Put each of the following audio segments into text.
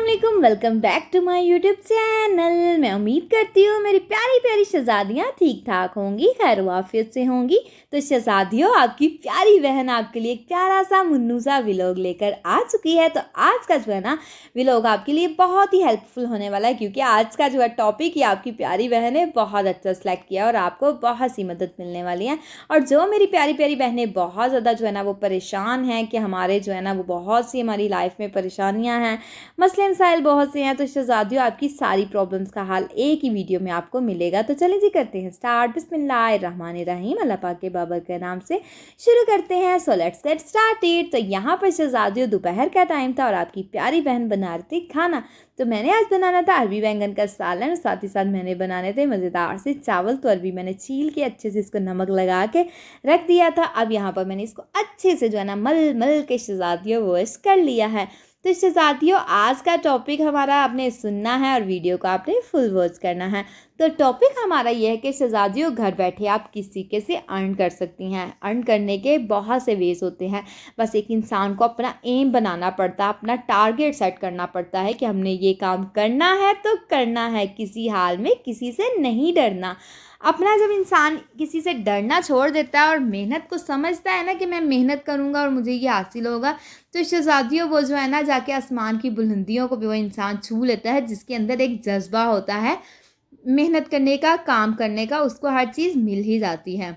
अस्सलामुअलैकुम, welcome back to my YouTube channel. मैं उम्मीद करती हूँ मेरी प्यारी प्यारी शहज़ादियाँ ठीक ठाक होंगी, खैर वाफियत से होंगी। तो शहज़ादियों, आपकी प्यारी बहन आपके लिए एक प्यारा सा मुन्नू सा व्लॉग लेकर आ चुकी है। तो आज का जो है ना व्लॉग आपके लिए बहुत ही हेल्पफुल होने वाला है, क्योंकि आज का जो है टॉपिक ही आपकी प्यारी बहन ने बहुत अच्छा सेलेक्ट किया और आपको बहुत सी मदद मिलने वाली है। और जो मेरी प्यारी प्यारी बहनें बहुत ज़्यादा जो है ना वो परेशान हैं कि हमारे जो है ना वो बहुत सी हमारी लाइफ में परेशानियाँ हैं, मसले मसाइल बहुत से हैं, तो शहज़ादियों आपकी सारी प्रॉब्लम्स का हल एक ही वीडियो में आपको मिलेगा। तो चलिए जी करते हैं स्टार्ट। बिस्मिल्लाहिर्रहमानिर्रहीम, अल्लाह पाक के बाबर के नाम से शुरू करते हैं। So let's get started. तो यहाँ पर शहज़ादियों दोपहर का टाइम था और आपकी प्यारी बहन बना रही थी खाना। तो मैंने आज बनाना था अरबी बैंगन का सालन, साथ ही साथ मैंने बनाने थे मज़ेदार से चावल। तो अरबी मैंने छील के अच्छे से इसको नमक लगा के रख दिया था। अब यहाँ पर मैंने इसको अच्छे से जो है ना मल मल के शहज़ादियों वॉश कर लिया है। तो शहज़ादियों, आज का टॉपिक हमारा आपने सुनना है और वीडियो को आपने फुल वॉच करना है। तो टॉपिक हमारा ये है कि शहज़ादियों, घर बैठे आप किस तरीके से अर्न कर सकती हैं। अर्न करने के बहुत से वेज होते हैं, बस एक इंसान को अपना एम बनाना पड़ता है, अपना टारगेट सेट करना पड़ता है कि हमने ये काम करना है तो करना है, किसी हाल में किसी से नहीं डरना। अपना जब इंसान किसी से डरना छोड़ देता है और मेहनत को समझता है ना कि मैं मेहनत करूँगा और मुझे ये हासिल होगा, तो शहज़ादियों वो जो है ना जाके आसमान की बुलंदियों को भी वो इंसान छू लेता है, जिसके अंदर एक जज्बा होता है मेहनत करने का, काम करने का, उसको हर चीज़ मिल ही जाती है।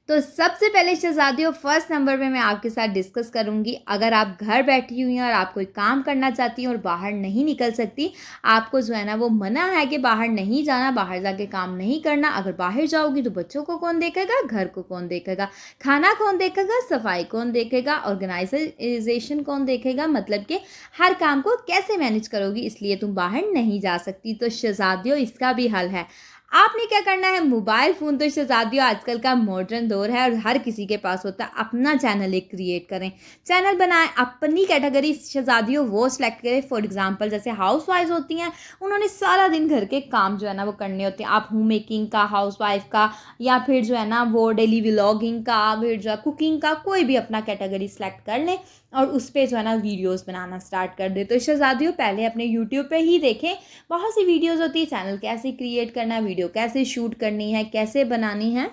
तो सबसे पहले शहज़ादियों, फर्स्ट नंबर पे मैं आपके साथ डिस्कस करूँगी, अगर आप घर बैठी हुई हैं और आप कोई काम करना चाहती हैं और बाहर नहीं निकल सकती, आपको जो है ना वो मना है कि बाहर नहीं जाना, बाहर जाके काम नहीं करना। अगर बाहर जाओगी तो बच्चों को कौन देखेगा, घर को कौन देखेगा, खाना कौन देखेगा, सफाई कौन देखेगा, ऑर्गेनाइजेशन कौन देखेगा, मतलब कि हर काम को कैसे मैनेज करोगी, इसलिए तुम बाहर नहीं जा सकती। तो शहज़ादियों, इसका भी हल है। आपने क्या करना है, मोबाइल फ़ोन तो शहज़ादियों आजकल का मॉडर्न दौर है और हर किसी के पास होता है। अपना चैनल एक क्रिएट करें, चैनल बनाएं, अपनी कैटेगरी शहज़ादियों वो सिलेक्ट करें। फॉर एग्जांपल जैसे हाउस वाइफ होती हैं, उन्होंने सारा दिन घर के काम जो है ना वो करने होते हैं। आप होम मेकिंग का, हाउस वाइफ का, या फिर जो है ना वो डेली व्लॉगिंग का, फिर जो है कुकिंग का, कोई भी अपना कैटेगरी सेलेक्ट कर लें और उस पर जो है ना वीडियोज़ बनाना स्टार्ट कर दें। तो शहज़ादियों, पहले अपने यूट्यूब पर ही देखें, बहुत सी वीडियोज़ होती है, चैनल कैसे क्रिएट करना है, वीडियो कैसे शूट करनी है, कैसे बनानी है।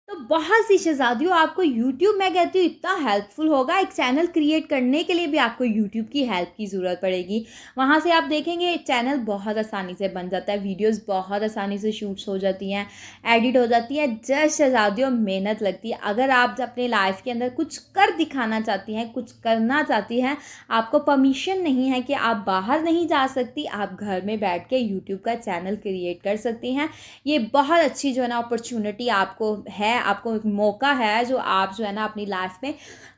तो बहुत सी शहज़ादियों, आपको यूट्यूब, मैं कहती हूँ, इतना हेल्पफुल होगा। एक चैनल क्रिएट करने के लिए भी आपको यूट्यूब की हेल्प की ज़रूरत पड़ेगी। वहाँ से आप देखेंगे चैनल बहुत आसानी से बन जाता है, वीडियोस बहुत आसानी से शूट्स हो जाती हैं, एडिट हो जाती हैं। जस्ट शहज़ादियों मेहनत लगती है। अगर आप अपने लाइफ के अंदर कुछ कर दिखाना चाहती हैं, कुछ करना चाहती हैं, आपको परमिशन नहीं है कि आप बाहर नहीं जा सकती, आप घर में बैठ के यूट्यूब का चैनल क्रिएट कर सकती हैं। ये बहुत अच्छी जो है ना अपॉर्चुनिटी आपको है, आपको एक मौका है, जो आप जो है ना अपनी लाइफ में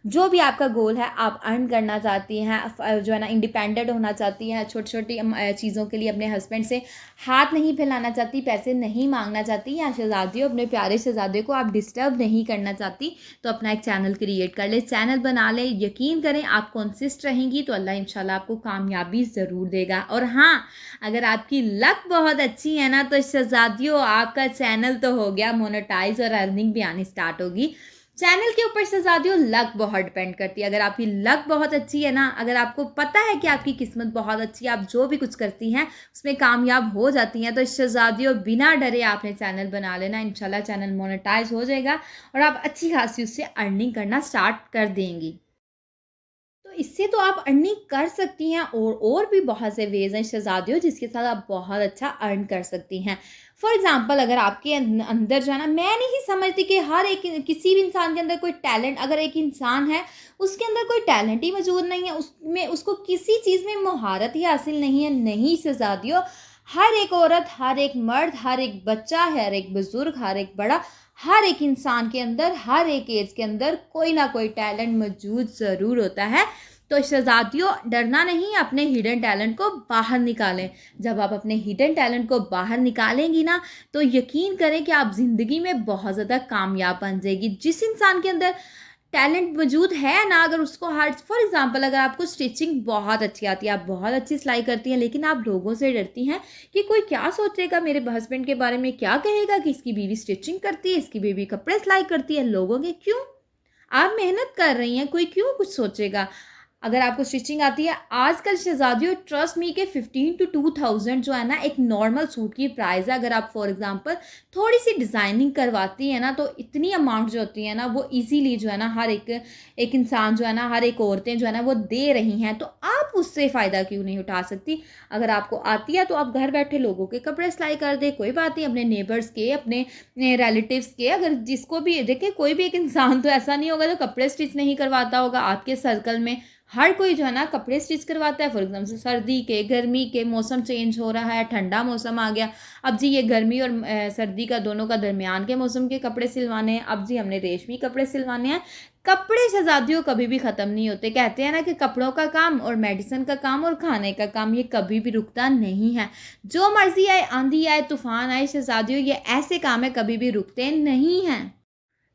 जो भी आपका गोल है, आप अर्न करना चाहती हैं, जो है ना इंडिपेंडेंट होना चाहती हैं, छोटी छोटी चीज़ों के लिए अपने हस्बैंड से हाथ नहीं फैलाना चाहती, पैसे नहीं मांगना चाहती, या शहज़ादियों अपने प्यारे शहज़ादे को आप डिस्टर्ब नहीं करना चाहती, तो अपना एक चैनल क्रिएट कर ले, चैनल बना ले। यकीन करें, आप कंसिस्ट रहेंगी तो अल्लाह इंशाल्लाह आपको कामयाबी ज़रूर देगा। और हाँ, अगर आपकी लक बहुत अच्छी है ना, तो शहज़ादियों आपका चैनल तो हो गया मोनेटाइज और अर्निंग भी आनी स्टार्ट होगी। चैनल के ऊपर शहज़ादियों लक बहुत डिपेंड करती है। अगर आपकी लक बहुत अच्छी है ना, अगर आपको पता है कि आपकी किस्मत बहुत अच्छी है, आप जो भी कुछ करती हैं उसमें कामयाब हो जाती हैं, तो शहज़ादियों बिना डरे आपने चैनल बना लेना। इंशाल्लाह चैनल मोनेटाइज हो जाएगा और आप अच्छी खासी उससे अर्निंग करना स्टार्ट कर देंगी। तो इससे तो आप अर्निंग कर सकती हैं, और भी बहुत से वेज़ हैं शहज़ादियों जिसके साथ आप बहुत अच्छा अर्न कर सकती हैं। फॉर एग्ज़ाम्पल, अगर आपके अंदर जो है ना, मैं नहीं समझती कि हर एक किसी भी इंसान के अंदर कोई टैलेंट, अगर एक इंसान है उसके अंदर कोई टैलेंट ही मौजूद नहीं है, उसमें उसको किसी चीज़ में महारत ही हासिल नहीं है, नहीं शहज़ादियों, हर एक औरत, हर एक मर्द, हर एक बच्चा, हर एक बुज़ुर्ग, हर एक बड़ा, हर एक इंसान के अंदर, हर एक एज के अंदर कोई ना कोई टैलेंट मौजूद ज़रूर होता है। तो शहज़ादियों, डरना नहीं, अपने हिडन टैलेंट को बाहर निकालें। जब आप अपने हिडन टैलेंट को बाहर निकालेंगी ना, तो यकीन करें कि आप ज़िंदगी में बहुत ज़्यादा कामयाब बन जाएगी। जिस इंसान के अंदर टैलेंट मौजूद है ना, अगर उसको हर, फॉर एग्जांपल, अगर आपको स्टिचिंग बहुत अच्छी आती है, आप बहुत अच्छी सिलाई करती हैं, लेकिन आप लोगों से डरती हैं कि कोई क्या सोचेगा, मेरे हस्बैंड के बारे में क्या कहेगा कि इसकी बीवी स्टिचिंग करती है, इसकी बीवी कपड़े सिलाई करती है, लोगों के क्यों? आप मेहनत कर रही हैं, कोई क्यों कुछ सोचेगा? अगर आपको स्टिचिंग आती है, आजकल शहज़ादियों ट्रस्ट मी के 15 to 2000 जो है ना एक नॉर्मल सूट की प्राइस है। अगर आप फॉर एग्जांपल थोड़ी सी डिज़ाइनिंग करवाती है ना, तो इतनी अमाउंट जो होती है ना वो इजीली जो है ना हर एक इंसान जो है ना, हर एक औरतें जो है ना वो दे रही हैं, तो आप उससे फ़ायदा क्यों नहीं उठा सकती। अगर आपको आती है तो आप घर बैठे लोगों के कपड़े सिलाई कर दे, कोई बात नहीं, अपने नेबर्स के, अपने रिलेटिव्स के, अगर जिसको भी देखिए, कोई भी एक इंसान तो ऐसा नहीं होगा जो कपड़े स्टिच नहीं करवाता होगा। आपके सर्कल में हर कोई जो है ना कपड़े स्टिच करवाता है। फॉर एग्जाम्पल सर्दी के, गर्मी के, मौसम चेंज हो रहा है, ठंडा मौसम आ गया, अब जी ये गर्मी और सर्दी का दोनों का दरमियान के मौसम के कपड़े सिलवाने हैं, अब जी हमने रेशमी कपड़े सिलवाने हैं। कपड़े शहजादियों कभी भी ख़त्म नहीं होते। कहते हैं ना कि कपड़ों का काम और मेडिसिन का काम और खाने का काम ये कभी भी रुकता नहीं है। जो मर्जी आए, आंधी आए, तूफान आए, शहजादियों ये ऐसे काम है कभी भी रुकते नहीं हैं।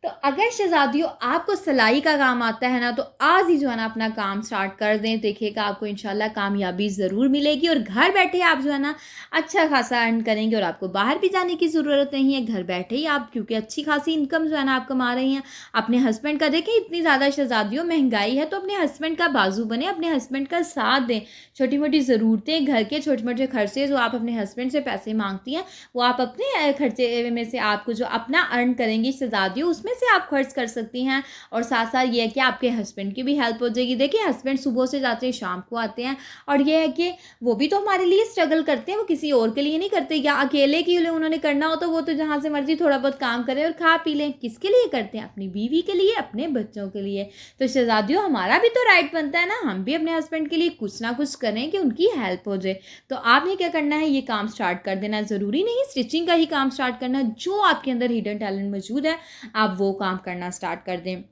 तो अगर शहज़ादियों आपको सिलाई का काम आता है ना, तो आज ही जो है ना अपना काम स्टार्ट कर दें। देखिएगा आपको इंशाल्लाह कामयाबी ज़रूर मिलेगी और घर बैठे आप जो है ना अच्छा खासा अर्न करेंगे और आपको बाहर भी जाने की ज़रूरत नहीं है। घर बैठे ही आप, क्योंकि अच्छी खासी इनकम जो है ना आप कमा रही हैं। अपने हस्बैंड का देखें, इतनी ज़्यादा शहज़ादियों महंगाई है, तो अपने हस्बैंड का बाजू बने, अपने हस्बैंड का साथ दें। छोटी मोटी ज़रूरतें, घर के छोटे मोटे खर्चे जो आप अपने हस्बैंड से पैसे मांगती हैं, वो आप अपने खर्चे में से आपको जो अपना अर्न करेंगी शहज़ादियों, उसमें से आप खर्च कर सकती हैं। और साथ साथ ये है कि आपके हस्बैंड की भी हेल्प हो जाएगी। देखिए हस्बैंड सुबह से जाते हैं, शाम को आते हैं, और ये है कि वो भी तो हमारे लिए स्ट्रगल करते हैं, वो किसी और के लिए नहीं करते। या अकेले के लिए उन्होंने करना हो तो वो तो जहाँ से मर्जी थोड़ा बहुत काम करें और खा पी लें। किसके लिए करते हैं? अपनी बीवी के लिए, अपने बच्चों के लिए। तो शहजादियों हमारा भी तो राइट बनता है ना, हम भी अपने हस्बैंड के लिए कुछ ना कुछ करें कि उनकी हेल्प हो जाए। तो आपने क्या करना है, ये काम स्टार्ट कर देना। ज़रूरी नहीं स्टिचिंग का ही काम स्टार्ट करना, जो आपके अंदर हिडन टैलेंट मौजूद है आप वो काम करना स्टार्ट कर दें।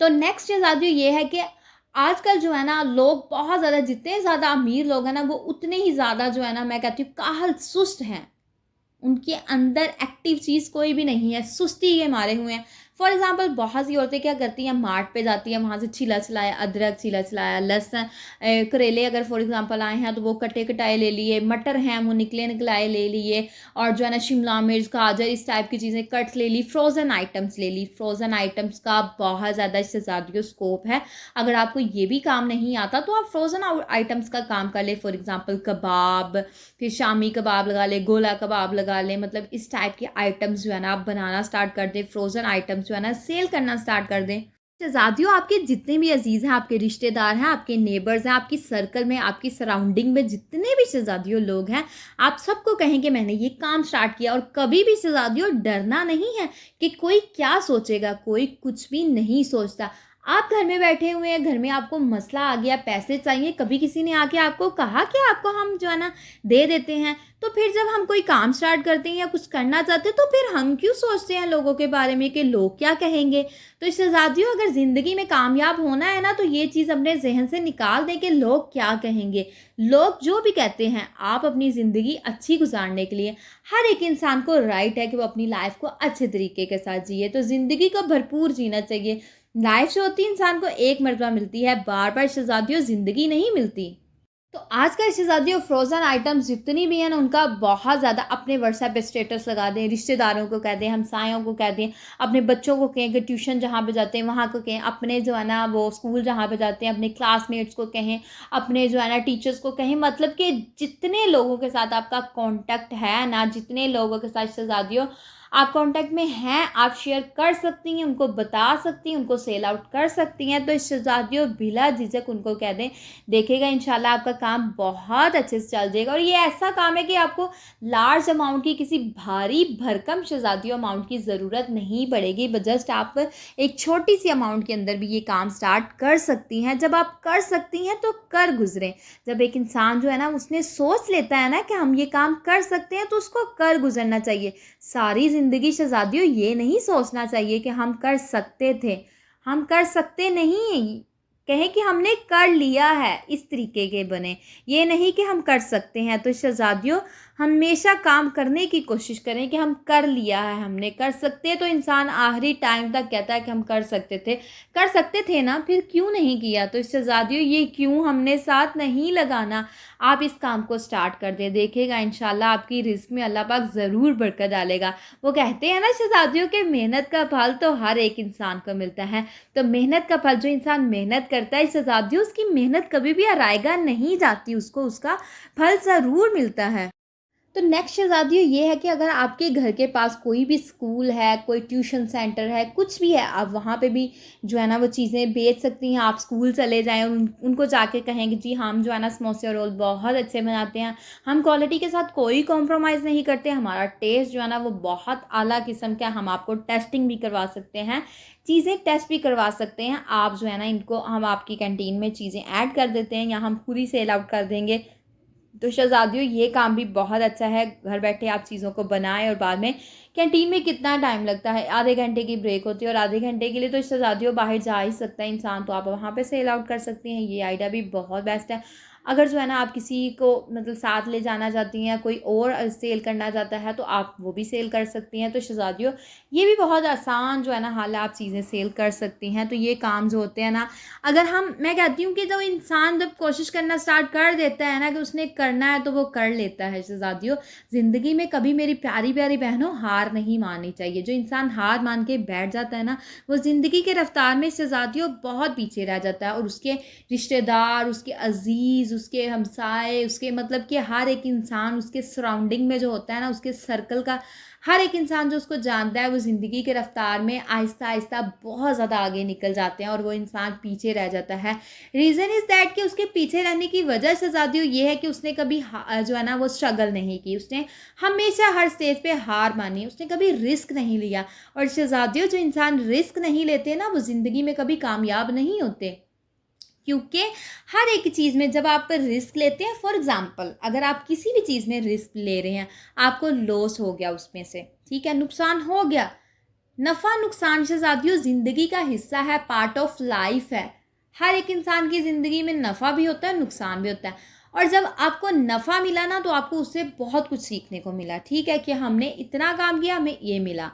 तो नेक्स्ट शहजादियों ये है कि आजकल जो है ना लोग बहुत ज़्यादा, जितने ज़्यादा अमीर लोग हैं ना वो उतने ही ज़्यादा जो है ना मैं कहती हूँ काहल सुस्त हैं। उनके अंदर एक्टिव चीज़ कोई भी नहीं है, सुस्ती के मारे हुए हैं। फॉर एग्ज़ाम्पल बहुत सी औरतें क्या करती हैं, मार्ट पे जाती हैं, वहाँ से छिला छिलाया अदरक, छिला छिलाया लहसुन, करेले अगर फॉर एग्ज़ाम्पल आए हैं तो वो कटे कटाए ले लिए, मटर हैं वो निकले निकलाए ले लिए, और जो है ना शिमला मिर्च, गाजर, इस टाइप की चीज़ें कट्स ले ली, फ्रोज़न आइटम्स ले ली। फ्रोज़न आइटम्स का बहुत ज़्यादा इससे ज़्यादा स्कोप है। अगर आपको ये भी काम नहीं आता तो आप फ्रोज़न आइटम्स का काम कर ले। फॉर एग्ज़ाम्पल कबाब, फिर शामी कबाब लगा ले, गोला कबाब लगा ले, मतलब इस टाइप के आइटम्स जो है ना आप बनाना स्टार्ट कर दें। फ्रोज़न आइटम्स जो है ना सेल करना स्टार्ट कर दें। शहज़ादियों आपके जितने भी अजीज़ हैं, आपके रिश्तेदार हैं, आपके नेबर्स हैं, आपकी सर्कल में, आपकी सराउंडिंग में जितने भी शहज़ादियों लोग हैं, आप सबको कहें कि मैंने ये काम स्टार्ट किया। और कभी भी शहज़ादियों डरना नहीं है कि कोई क्या सोचेगा, कोई कुछ भी नहीं सोचता। आप घर में बैठे हुए हैं, घर में आपको मसला आ गया, पैसे चाहिए, कभी किसी ने आके आपको कहा कि आपको हम जो है ना दे देते हैं। तो फिर जब हम कोई काम स्टार्ट करते हैं या कुछ करना चाहते हैं, तो फिर हम क्यों सोचते हैं लोगों के बारे में कि लोग क्या कहेंगे। तो शहज़ादियों अगर ज़िंदगी में कामयाब होना है ना, तो ये चीज़ अपने जहन से निकाल दें कि लोग क्या कहेंगे। लोग जो भी कहते हैं, आप अपनी ज़िंदगी अच्छी गुजारने के लिए, हर एक इंसान को राइट है कि वो अपनी लाइफ को अच्छे तरीके के साथ जिए। तो ज़िंदगी को भरपूर जीना चाहिए। लाइफ जो होती है इंसान को एक मरतबा मिलती है, बार बार शहज़ादियों ज़िंदगी नहीं मिलती। तो आजकल शहज़ादियों फ्रोज़न आइटम्स जितनी भी हैं ना, उनका बहुत ज़्यादा अपने व्हाट्सएप पे स्टेटस लगा दें, रिश्तेदारों को कह दें, हमसायों को कह दें, अपने बच्चों को कहें कि ट्यूशन जहाँ पे जाते हैं वहाँ को कहें, अपने जो है ना वो स्कूल जहाँ पे जाते हैं अपने क्लासमेट्स को कहें, अपने जो है ना टीचर्स को कहें। मतलब कि जितने लोगों के साथ आपका कॉन्टैक्ट है ना, जितने लोगों के साथ शहज़ादियों आप कांटेक्ट में हैं, आप शेयर कर सकती हैं, उनको बता सकती हैं, उनको सेल आउट कर सकती हैं। तो शहज़ादियों बिला झिझक उनको कह दें, देखिएगा इंशाल्लाह आपका काम बहुत अच्छे से चल जाएगा। और ये ऐसा काम है कि आपको लार्ज अमाउंट की, किसी भारी भरकम शहज़ादियों अमाउंट की ज़रूरत नहीं पड़ेगी। जस्ट आप एक छोटी सी अमाउंट के अंदर भी ये काम स्टार्ट कर सकती हैं। जब आप कर सकती हैं तो कर गुजरें। जब एक इंसान जो है ना उसने सोच लेता है ना कि हम ये काम कर सकते हैं, तो उसको कर गुजरना चाहिए। सारी ज़िंदगी शहज़ादियों ये नहीं सोचना चाहिए कि हम कर सकते थे, हम कर सकते नहीं, कहें कि हमने कर लिया है, इस तरीके के बने, ये नहीं कि हम कर सकते हैं। तो शहज़ादियों हमेशा काम करने की कोशिश करें कि हम कर लिया है, हमने कर सकते तो इंसान आखिरी टाइम तक कहता है कि हम कर सकते थे ना, फिर क्यों नहीं किया। तो शहज़ादियों ये क्यों हमने साथ नहीं लगाना, आप इस काम को स्टार्ट कर दें, देखिएगा इंशाल्लाह आपकी रिज़्क में अल्लाह पाक ज़रूर बरकत डालेगा। वो कहते हैं ना शहज़ादियों के मेहनत का फल तो हर एक इंसान को मिलता है। तो मेहनत का फल जो इंसान मेहनत करता है शहज़ादियों, उसकी मेहनत कभी भी अराएगा नहीं जाती, उसको उसका फल ज़रूर मिलता है। तो नेक्स्ट शहज़ादियों ये है कि अगर आपके घर के पास कोई भी स्कूल है, कोई ट्यूशन सेंटर है, कुछ भी है, आप वहाँ पे भी जो है ना वो चीज़ें बेच सकती हैं। आप स्कूल चले जाएँ और उनको जाके कहें कि जी हम जो है ना समोसे और रोल बहुत अच्छे बनाते हैं, हम क्वालिटी के साथ कोई कॉम्प्रोमाइज़ नहीं करते, हमारा टेस्ट जो है ना वो बहुत आला किस्म का है, हम आपको टेस्टिंग भी करवा सकते हैं, चीज़ें टेस्ट भी करवा सकते हैं। आप जो है ना इनको हम आपकी कैंटीन में चीज़ें ऐड कर देते हैं या हम खुद ही सेल आउट कर देंगे। तो शहज़ादियों ये काम भी बहुत अच्छा है, घर बैठे आप चीज़ों को बनाएँ और बाद में कैंटीन में कितना टाइम लगता है, आधे घंटे की ब्रेक होती है और आधे घंटे के लिए तो शहज़ादियों बाहर जा ही सकता है इंसान, तो आप वहाँ पे सेल आउट कर सकती हैं। ये आइडिया भी बहुत बेस्ट है। अगर जो है ना आप किसी को मतलब साथ ले जाना चाहती हैं, कोई और सेल करना चाहता है तो आप वो भी सेल कर सकती हैं। तो शहज़ादियों ये भी बहुत आसान जो है ना हाल है, आप चीज़ें सेल कर सकती हैं। तो ये काम जो होते हैं ना, अगर मैं कहती हूँ कि जब इंसान जब कोशिश करना स्टार्ट कर देता है ना कि उसने करना है तो वो कर लेता है। शहज़ादियों ज़िंदगी में कभी मेरी प्यारी प्यारी बहनों हार नहीं माननी चाहिए। जो इंसान हार मान के बैठ जाता है ना, वो ज़िंदगी के रफ्तार में शहज़ादियों बहुत पीछे रह जाता है और उसके रिश्तेदार, उसके अज़ीज़, उसके हमसाए, उसके मतलब कि हर एक इंसान उसके सराउंडिंग में जो होता है ना, उसके सर्कल का हर एक इंसान जो उसको जानता है, वो ज़िंदगी के रफ्तार में आहिस्ता-आहिस्ता बहुत ज़्यादा आगे निकल जाते हैं और वो इंसान पीछे रह जाता है। रीज़न इज़ दैट कि उसके पीछे रहने की वजह शहज़ादियों ये है कि उसने कभी जो है ना वो स्ट्रगल नहीं की। उसने हमेशा हर स्टेज पे हार मानी, उसने कभी रिस्क नहीं लिया और शहज़ादियों जो इंसान रिस्क नहीं लेते ना, वो ज़िंदगी में कभी कामयाब नहीं होते। क्योंकि हर एक चीज़ में जब आप रिस्क लेते हैं, फॉर एग्ज़ाम्पल अगर आप किसी भी चीज़ में रिस्क ले रहे हैं, आपको लॉस हो गया उसमें से, ठीक है, नुकसान हो गया। नफ़ा नुकसान शहज़ादियों ज़िंदगी का हिस्सा है, पार्ट ऑफ लाइफ है। हर एक इंसान की ज़िंदगी में नफ़ा भी होता है, नुकसान भी होता है और जब आपको नफ़ा मिला ना तो आपको उससे बहुत कुछ सीखने को मिला, ठीक है, कि हमने इतना काम किया, हमें ये मिला।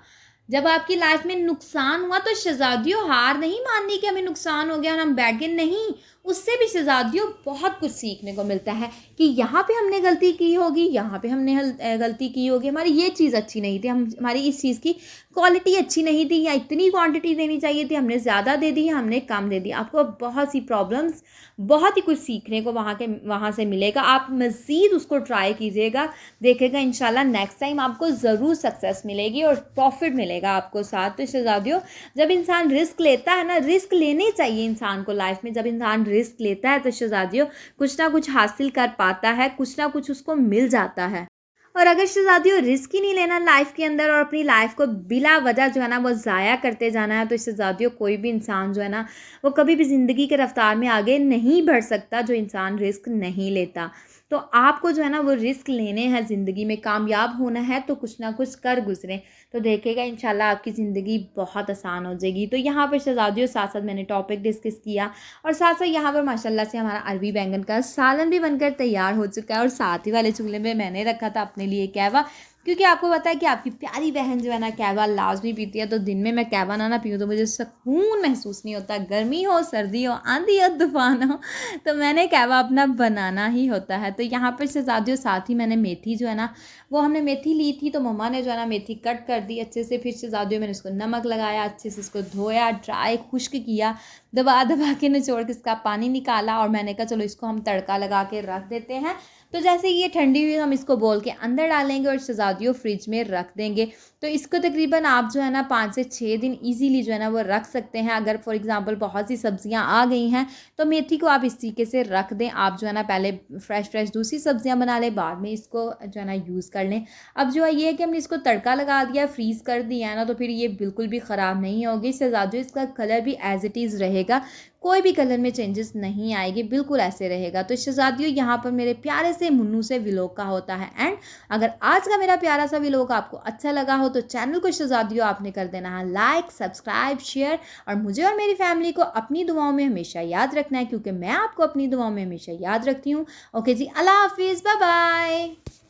जब आपकी लाइफ में नुकसान हुआ तो शहज़ादियों हार नहीं माननी कि हमें नुकसान हो गया और हम बैठ गए, नहीं, उससे भी शहज़ादियों बहुत कुछ सीखने को मिलता है कि यहाँ पे हमने गलती की होगी, यहाँ पे हमने गलती की होगी, हमारी ये चीज़ अच्छी नहीं थी, हमारी इस चीज़ की क्वालिटी अच्छी नहीं थी या इतनी क्वांटिटी देनी चाहिए थी, हमने ज़्यादा दे दी, हमने कम दे दी। आपको बहुत सी प्रॉब्लम्स, बहुत ही कुछ सीखने को वहाँ से मिलेगा। आप मज़ीद उसको ट्राई कीजिएगा, देखिएगा इंशाल्लाह नेक्स्ट टाइम आपको ज़रूर सक्सेस मिलेगी और प्रॉफिट मिलेगा आपको साथ। तो शहज़ादियों जब इंसान रिस्क लेता है ना, रिस्क लेने चाहिए इंसान को लाइफ में, जब इंसान रिस्क लेता है तो शहज़ादियों कुछ ना कुछ हासिल कर पाता है, कुछ ना कुछ उसको मिल जाता है। और अगर शहज़ादियों रिस्क ही नहीं लेना लाइफ के अंदर और अपनी लाइफ को बिला वजह जो है ना वो ज़ाया करते जाना है, तो शहज़ादियों कोई भी इंसान जो है ना वो कभी भी ज़िंदगी के रफ्तार में आगे नहीं बढ़ सकता जो इंसान रिस्क नहीं लेता। तो आपको जो है ना वो रिस्क लेने हैं, ज़िंदगी में कामयाब होना है तो कुछ ना कुछ कर गुजरें, तो देखिएगा इंशाल्लाह आपकी ज़िंदगी बहुत आसान हो जाएगी। तो यहाँ पर शहज़ादियों साथ साथ मैंने टॉपिक डिस्कस किया और साथ साथ यहाँ पर माशाल्लाह से हमारा अरबी बैंगन का सालन भी बनकर तैयार हो चुका है और साथ ही वाले चूल्हे में मैंने रखा था अपने लिए कहवा, क्योंकि आपको पता है कि आपकी प्यारी बहन जो है ना कहवा लाजमी पीती है। तो दिन में मैं कहवा ना पीऊँ तो मुझे सुकून महसूस नहीं होता, गर्मी हो, सर्दी हो, आंधी हो, तूफान हो, तो मैंने कहवा अपना बनाना ही होता है। तो यहाँ पर शहज़ादियों साथ ही मैंने मेथी जो है ना वो हमने मेथी ली थी, तो मम्मा ने जो है ना मेथी कट कर दी अच्छे से, फिर शहज़ादियों मैंने उसको नमक लगाया, अच्छे से इसको धोया, ड्राई खुश्क किया, दबा दबा के निचोड़ के इसका पानी निकाला और मैंने कहा चलो इसको हम तड़का लगा के रख देते हैं। तो जैसे ये ठंडी हुई हम इसको बोल के अंदर डालेंगे और शहज़ादियों फ्रिज में रख देंगे। तो इसको तकरीबन आप जो है ना 5 से 6 दिन इजीली जो है ना वो रख सकते हैं। अगर फॉर एग्जांपल बहुत सी सब्जियां आ गई हैं तो मेथी को आप इस तरीके से रख दें। आप जो है ना पहले फ्रेश दूसरी सब्जियां बना लें, बाद में इसको जो है ना यूज़ कर लें। अब जो है ये है कि हमने इसको तड़का लगा दिया, फ्रीज़ कर दिया है ना, तो फिर ये बिल्कुल भी ख़राब नहीं होगी। शहज़ादियों इसका कलर भी एज़ इट इज़ रहेगा, कोई भी कलर में चेंजेस नहीं आएगी, बिल्कुल ऐसे रहेगा। तो शहज़ादियों यहाँ पर मेरे प्यारे से मुन्नू से व्लॉग का होता है एंड अगर आज का मेरा प्यारा सा व्लॉग आपको अच्छा लगा हो तो चैनल को शहज़ादियों आपने कर देना है लाइक, सब्सक्राइब, शेयर और मुझे और मेरी फैमिली को अपनी दुआओं में हमेशा याद रखना है, क्योंकि मैं आपको अपनी दुआओं में हमेशा याद रखती हूँ। ओके जी, अल्लाह हाफिज़, बाय बाय।